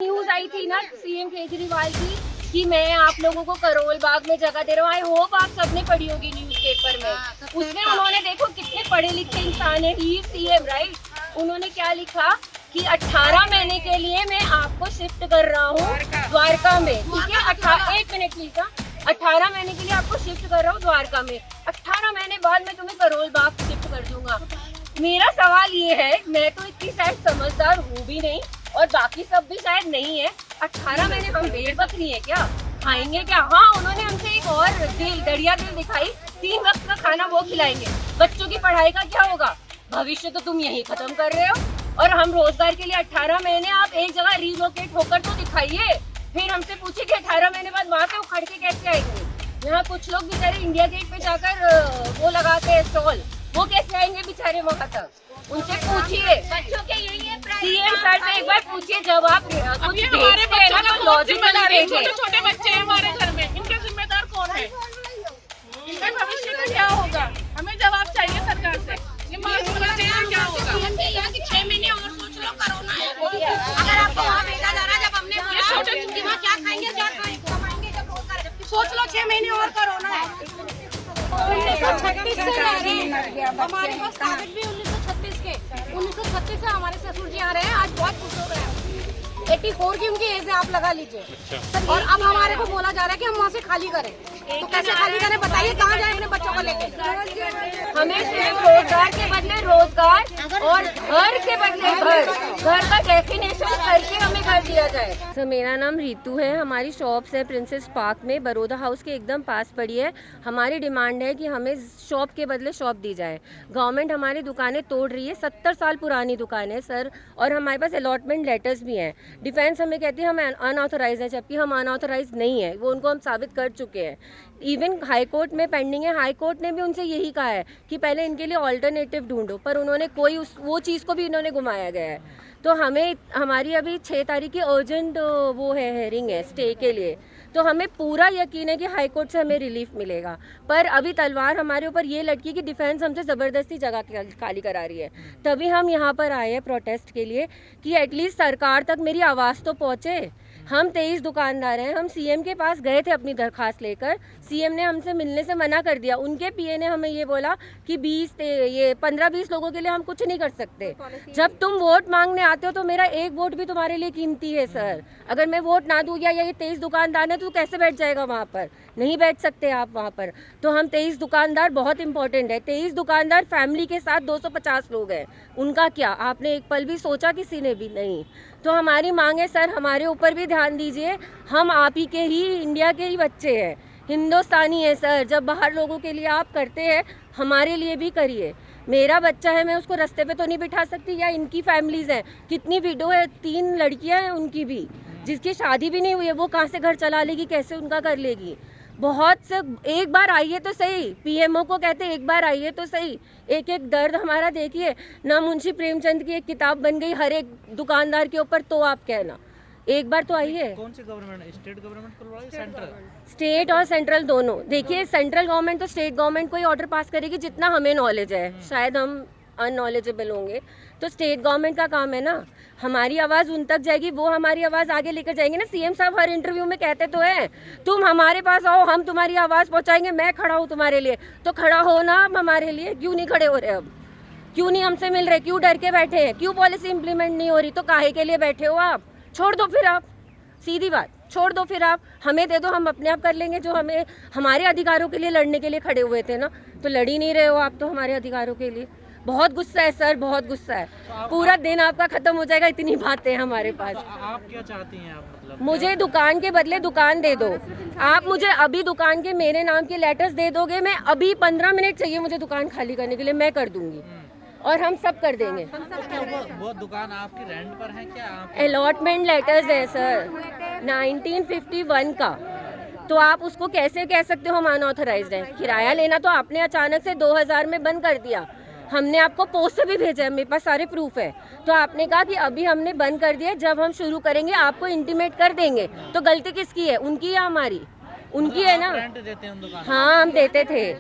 News आई थी ना CM Kejriwal की कि मैं आप लोगों को करोल बाग में जगह दे रहा हूँ। आई होप आप सबने पढ़ी होगी न्यूज़पेपर में। उसमें उन्होंने देखो कितने पढ़े लिखे इंसान है, ही सीएम राइट। उन्होंने क्या लिखा कि 18 महीने के लिए मैं आपको शिफ्ट कर रहा हूँ द्वारका में, ठीक है। 1 मिनट प्लीज। 18 महीने के लिए आपको शिफ्ट कर रहा हूँ द्वारका में, 18 महीने बाद मैं तुम्हें करोल बाग शिफ्ट कर दूंगा। मेरा सवाल ये है, मैं तो इतनी शायद समझदार हूँ भी नहीं और बाकी सब भी शायद नहीं है। 18 महीने हम भेड़ बकरी है क्या? खाएंगे क्या? हाँ, उन्होंने हमसे एक और दिल दरिया दिल दिखाई, 3 वक्त का खाना वो खिलाएंगे। बच्चों की पढ़ाई का क्या होगा? भविष्य तो तुम यही खत्म कर रहे हो। और हम रोजगार के लिए 18 महीने आप एक जगह रिलोकेट होकर तो दिखाइए, फिर हमसे पूछे कि 18 महीने बाद वहाँ से उखड़ के कैसे आएंगे। यहाँ कुछ लोग बेचारे इंडिया गेट पे जाकर वो लगाते हैं स्टॉल, वो कैसे आएंगे बेचारे वहाँ तक? उनसे पूछिए। बच्चों के यही है, सीएम सर से एक बार पूछिए। जब आप कुछ भेजते हैं ना तो लॉजिकल भेजें। छोटे बच्चे हैं हमारे घर में, इनके जिम्मेदार कौन है? इनका भविष्य का क्या होगा? हमें जवाब चाहिए सरकार से। ये मासूम बच्चे हैं, क्या होगा? 6 महीने और सोच लो, कोरोना है। अगर आपको वहाँ भेजा जा रहा है, जब हमने छोटे वहाँ क्या खाएंगे, क्या कमाएंगे, जब रोजगार सोच लो 6 महीने और कोरोना है। 1936 से हमारे पास कागज भी 1936 के। 1936 से हमारे ससुर जी आ रहे हैं, आज बहुत खुश हो रहे हैं। 84 की उनकी एज है, आप लगा लीजिए। और अब हमारे को बोला जा रहा है कि हम वहाँ से खाली करें, तो कैसे खाली करें बताइए? कहाँ जाए अपने बच्चों को लेके? हमें सिर्फ रोजगार के बदले रोजगार और घर के बदले घर का डेफिनेशन करके हमें घर दिया जाए। सर, मेरा नाम रितु है। हमारी शॉप्स है प्रिंसेस पार्क में, बड़ौदा हाउस के एकदम पास पड़ी है। हमारी डिमांड है कि हमें शॉप के बदले शॉप दी जाए। गवर्नमेंट हमारी दुकानें तोड़ रही है, 70 साल पुरानी दुकान है सर, और हमारे पास अलॉटमेंट लेटर्स भी हैं। डिफेंस हमें कहती है हम अनऑथराइज है, जबकि हम अनऑथराइज नहीं है, वो उनको हम साबित कर चुके हैं। इवन हाई कोर्ट में पेंडिंग है। हाई कोर्ट ने भी उनसे यही कहा है कि पहले इनके लिए ऑल्टरनेटिव ढूंढो, पर उन्होंने कोई वो चीज़ को भी इन्होंने घुमाया गया है। तो हमें हमारी अभी 6 तारीख की अर्जेंट वो है हेयरिंग है स्टे के लिए, तो हमें पूरा यकीन है कि हाई कोर्ट से हमें रिलीफ मिलेगा। पर अभी तलवार हमारे ऊपर ये लटकी कि डिफेंस हमसे ज़बरदस्ती जगह खाली करा रही है। तभी हम यहाँ पर आए हैं प्रोटेस्ट के लिए कि एटलीस्ट सरकार तक मेरी आवाज़ तो पहुँचे। हम 23 दुकानदार हैं, हम सीएम के पास गए थे अपनी दरखास्त लेकर, सीएम ने हमसे मिलने से मना कर दिया। उनके पीए ने हमें ये बोला कि 15-20 लोगों के लिए हम कुछ नहीं कर सकते। जब तुम वोट मांगने आते हो तो मेरा एक वोट भी तुम्हारे लिए कीमती है सर। अगर मैं वोट ना दूँ या ये 23 दुकानदार हैं तो कैसे बैठ जाएगा वहाँ पर? नहीं बैठ सकते आप वहाँ पर। तो हम 23 दुकानदार बहुत इंपॉर्टेंट है। 23 दुकानदार फैमिली के साथ 250 लोग हैं, उनका क्या आपने एक पल भी सोचा? किसी ने भी नहीं। तो हमारी मांग है सर, हमारे ऊपर भी ध्यान दीजिए। हम आप ही के ही इंडिया के ही बच्चे हैं, हिंदुस्तानी है सर। जब बाहर लोगों के लिए आप करते हैं, हमारे लिए भी करिए। मेरा बच्चा है, मैं उसको रास्ते पे तो नहीं बिठा सकती, या इनकी फैमिलीज हैं, कितनी विडो है, 3 लड़कियां हैं उनकी भी, जिसकी शादी भी नहीं हुई है, वो कहाँ से घर चला लेगी, कैसे उनका कर लेगी? बहुत से एक बार आइए तो सही, पीएमओ को कहते एक बार आइए तो सही। एक एक दर्द हमारा देखिए ना। मुंशी प्रेमचंद की एक किताब बन गई हर एक दुकानदार के ऊपर, तो आप कहना एक बार तो आइए। कौन सी गवर्नमेंट? स्टेट गवर्नमेंट करवा रही है, सेंट्रल? स्टेट और सेंट्रल दोनों। देखिए, सेंट्रल गवर्नमेंट तो स्टेट गवर्नमेंट को ही ऑर्डर पास करेगी, जितना हमें नॉलेज है। शायद हम अननॉलेजेबल होंगे, तो स्टेट गवर्नमेंट का काम है ना। हमारी आवाज़ उन तक जाएगी, वो हमारी आवाज़ आगे लेकर जाएंगे ना। सीएम साहब हर इंटरव्यू में कहते तो हैं, तुम हमारे पास आओ, हम तुम्हारी आवाज़ पहुंचाएंगे, मैं खड़ा हूँ तुम्हारे लिए। तो खड़ा हो ना आप हमारे लिए। क्यों नहीं खड़े हो रहे? अब क्यों नहीं हमसे मिल रहे? क्यों डर के बैठे हैं? क्यों पॉलिसी इंप्लीमेंट नहीं हो रही? तो काहे के लिए बैठे हो आप? छोड़ दो फिर आप, सीधी बात, छोड़ दो फिर आप। हमें दे दो, हम अपने आप कर लेंगे। जो हमें हमारे अधिकारों के लिए लड़ने के लिए खड़े हुए थे ना, तो लड़ ही नहीं रहे हो आप तो हमारे अधिकारों के लिए। बहुत गुस्सा है सर, बहुत गुस्सा है। पूरा दिन आपका खत्म हो जाएगा, इतनी बातें हैं हमारे पास। आप क्या चाहती हैं? आप मतलब मुझे दुकान के बदले दुकान दे दो। आप मुझे अभी दुकान के मेरे नाम के लेटर्स दे दोगे, मैं अभी 15 मिनट चाहिए मुझे दुकान खाली करने के लिए, मैं कर दूंगी और हम सब कर देंगे। वो दुकान आपकी रेंट पर है क्या? अलॉटमेंट लेटर्स है सर 1951 का, तो आप उसको कैसे कह सकते हो हम अनऑथराइज्ड हैं? किराया लेना तो आपने अचानक से 2000 में बंद कर दिया। हमने आपको पोस्ट से भी भेजा है, मेरे पास सारे प्रूफ है। तो आपने कहा कि अभी हमने बंद कर दिया, जब हम शुरू करेंगे आपको इंटीमेट कर देंगे। तो गलती किसकी है? उनकी या हमारी? उनकी है ना। रेंट देते हैं उन दुकान? हाँ, हम देते थे,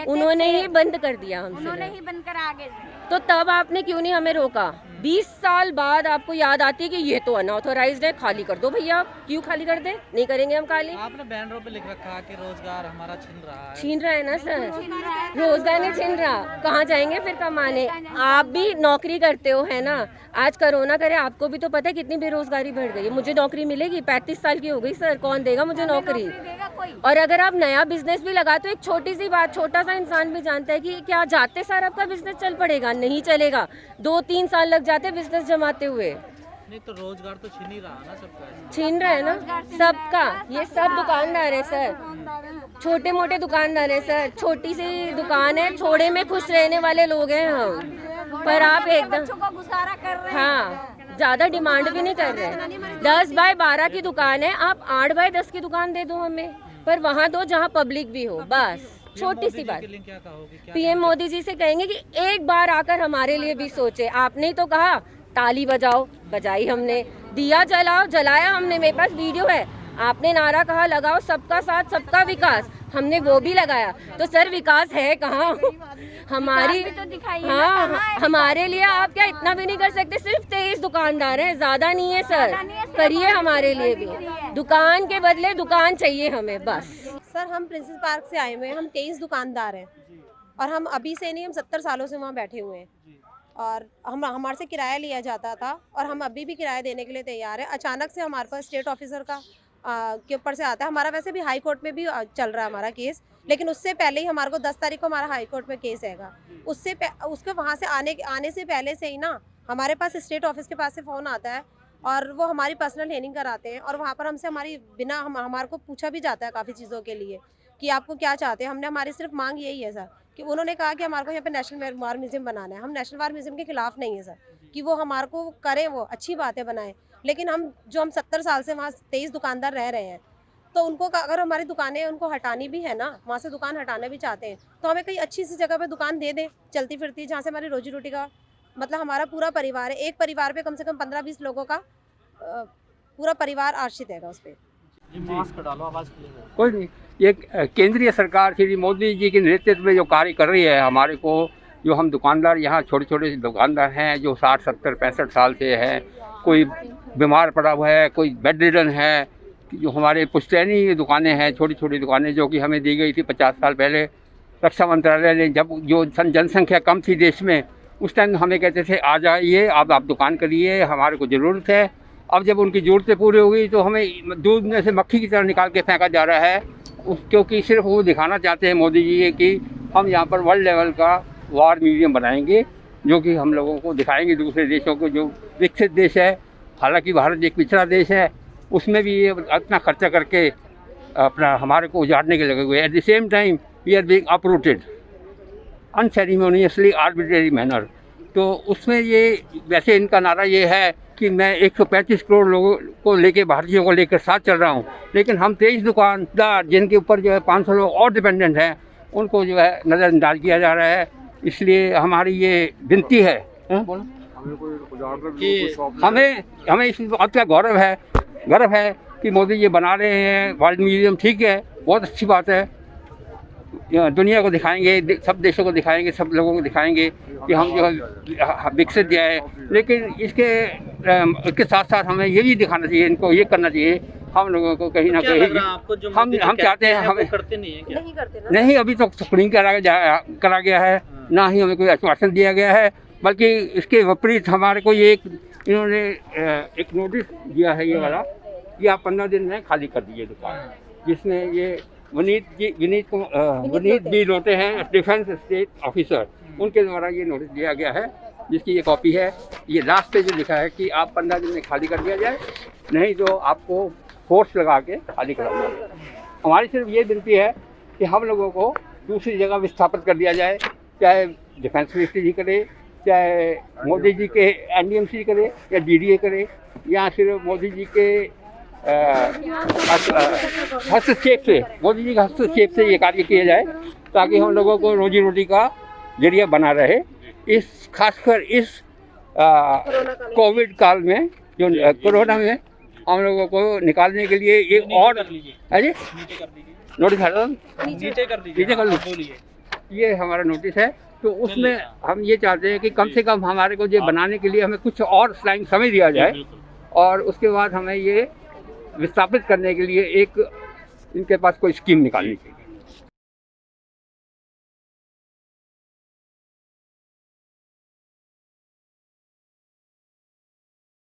उन्होंने ही बंद कर दिया हमसे। उन्होंने ही बंद करा आगे। तो तब आपने क्यों नहीं हमें रोका? 20 साल बाद आपको याद आती है कि ये तो अनऑथोराइज्ड है, खाली कर दो भैया। क्यों खाली कर दे? नहीं करेंगे हम खाली। आपने बैनरों पे लिख रखा है कि रोजगार हमारा छीन रहा है। छीन रहा है ना सर, रोजगार नहीं छीन रहा, कहाँ जाएंगे फिर कमाने? आप भी नौकरी करते हो है ना। आज कोरोना करे, आपको भी तो पता है कितनी बेरोजगारी बढ़ गई है। मुझे नौकरी मिलेगी? 35 साल की हो गई सर, कौन देगा मुझे नौकरी? और अगर आप नया बिजनेस भी लगाते हो, एक छोटी सी बात, छोटा सा इंसान भी जानता है कि क्या जाते सर आपका बिजनेस चल पड़ेगा? नहीं चलेगा, 2-3 साल लग जाते बिजनेस जमाते हुए। नहीं तो रोजगार तो छीन ही रहा ना सबका। छीन रहा है ना सबका। ये सब दुकानदार है सर, छोटे मोटे दुकानदार है सर। छोटी सी दुकान है, छोड़े में खुश रहने वाले लोग हैं हम। पर आप एकदम गुजारा कर रहे हैं। हाँ, ज्यादा डिमांड भी नहीं कर रहे। 10 बाय 12 की दुकान है, आप 8 बाय 10 की दुकान दे दो हमें, पर वहाँ दो जहाँ पब्लिक भी हो, बस। छोटी सी बात। क्या कहोगे? पीएम मोदी जी से कहेंगे कि एक बार आकर हमारे लिए भी सोचे। आपने ही तो कहा ताली बजाओ, बजाई हमने। दिया जलाओ, जलाया हमने। मेरे पास वीडियो है। आपने नारा कहा लगाओ सबका साथ सबका विकास, हमने वो भी लगाया। तो सर विकास है कहाँ? हमारी हाँ, हमारे लिए आप क्या इतना भी नहीं कर सकते? सिर्फ 23 दुकानदार हैं, ज्यादा नहीं है सर। करिए हमारे लिए भी, दुकान के बदले दुकान चाहिए हमें, बस। सर हम प्रिंसेस पार्क से आए हुए हैं, हम 23 दुकानदार हैं और हम अभी से नहीं, हम 70 सालों से वहाँ बैठे हुए हैं और हमारे से किराया लिया जाता था और हम अभी भी किराया देने के लिए तैयार हैं। अचानक से हमारे पास स्टेट ऑफिसर का के ऊपर से आता है। हमारा वैसे भी हाई कोर्ट में भी चल रहा है हमारा केस, लेकिन उससे पहले ही हमारे को 10 तारीख को हमारा हाई कोर्ट में केस हैगा। उसके वहाँ से आने से पहले से ही ना हमारे पास स्टेट ऑफिस के पास से फ़ोन आता है और वो हमारी पर्सनल हेयरिंग कराते हैं और वहाँ पर हमसे हमारी बिना हमारे को पूछा भी जाता है काफ़ी चीज़ों के लिए कि आपको क्या चाहते हैं। हमने हमारी सिर्फ मांग यही है सर कि उन्होंने कहा कि हमारे को यहाँ पे नेशनल वार म्यूजियम बनाना है। हम नेशनल वार म्यूजियम के खिलाफ नहीं है सर कि वो हमारे को करें, वो अच्छी बातें बनाएं, लेकिन हम 70 साल से वहाँ 23 दुकानदार रह रहे हैं, तो उनको अगर हमारी दुकानें उनको हटानी भी है ना, वहाँ से दुकान हटाना भी चाहते हैं, तो हमें कहीं अच्छी सी जगह पे दुकान दे दें चलती फिरती, जहाँ से हमारी रोजी रोटी का मतलब हमारा पूरा परिवार है। एक परिवार पे कम से कम 15-20 लोगों का पूरा परिवार आश्रित है उस पर। मास्क डालो, आवाज क्लियर है। कोई नहीं, ये केंद्रीय सरकार श्री मोदी जी के नेतृत्व में जो कार्य कर रही है हमारे को, जो हम दुकानदार यहाँ छोटे छोटे दुकानदार हैं जो 60, 70, 65 साल से हैं, कोई बीमार पड़ा हुआ है, कोई बेड रिडन है, जो हमारे पुश्तैनी दुकानें हैं, छोटी छोटी दुकानें जो कि हमें दी गई थी 50 साल पहले। रक्षा मंत्रालय ने जब जो जनसंख्या कम थी देश में, उस टाइम हमें कहते थे आ जाइए, अब आप दुकान करिए, हमारे को ज़रूरत है। अब जब उनकी ज़रूरतें पूरी हो गई तो हमें दूध में से मक्खी की तरह निकाल के फेंका जा रहा है, क्योंकि सिर्फ वो दिखाना चाहते हैं मोदी जी कि हम यहाँ पर वर्ल्ड लेवल का वार म्यूजियम बनाएंगे, जो कि हम लोगों को दिखाएंगे दूसरे देशों को, जो विकसित देश है। हालांकि भारत एक पिछड़ा देश है, उसमें भी ये इतना खर्चा करके अपना हमारे को उजाड़ने के लगे हुए। At the same time we are being uprooted unceremoniously arbitrary manner. तो उसमें ये वैसे इनका नारा ये है कि मैं 135 करोड़ लोगों को लेके, भारतीयों को लेकर साथ चल रहा हूँ, लेकिन हम 23 दुकानदार जिनके ऊपर जो है 500 लोग और डिपेंडेंट हैं, उनको जो है नज़रअंदाज किया जा रहा है। इसलिए हमारी ये विनती है कि हमें इस बात का गर्व है कि मोदी जी बना रहे हैं वर्ल्ड म्यूजियम। ठीक है, बहुत अच्छी बात है, दुनिया को दिखाएंगे, सब देशों को दिखाएंगे, सब लोगों को दिखाएंगे कि हम जो है विकसित दिया है। लेकिन इसके साथ साथ हमें ये भी दिखाना चाहिए, इनको ये करना चाहिए हम लोगों को कहीं ना कहीं। हम चाहते हैं, हमें करते नहीं है क्या? नहीं, अभी तो स्क्रीनिंग करा गया है, ना ही हमें कोई आश्वासन दिया गया है, बल्कि इसके विपरीत हमारे को ये इन्होंने एक नोटिस दिया है, ये वाला, कि आप 15 दिन में खाली कर दीजिए दुकान, जिसमें ये विनीत बी लोटे हैं, डिफेंस स्टेट ऑफिसर, उनके द्वारा ये नोटिस दिया गया है, जिसकी ये कॉपी है। ये लास्ट पे जो लिखा है कि आप 15 दिन में खाली कर दिया जाए, नहीं तो आपको फोर्स लगा के खाली कराना है। हमारी सिर्फ ये विनती है कि हम लोगों को दूसरी जगह विस्थापित कर दिया जाए, चाहे डिफेंस मिनिस्ट्री जी करे, चाहे मोदी जी के NDMC करे या DDA करे, या सिर्फ मोदी जी के हस्तक्षेप से, मोदी जी के हस्तक्षेप से ये कार्य किया जाए, ताकि हम लोगों को रोजी रोटी का जरिया बना रहे। खासकर इस कोविड काल में, जो कोरोना में, हम लोगों को निकालने के लिए एक और नोटिस नीचे कर लीजिए। ये हमारा नोटिस है, तो उसमें हम ये चाहते हैं कि कम से कम हमारे को ये बनाने के लिए हमें कुछ और टाइम समय दिया जाए और उसके बाद हमें ये विस्थापित करने के लिए एक इनके पास कोई स्कीम निकालनी चाहिए।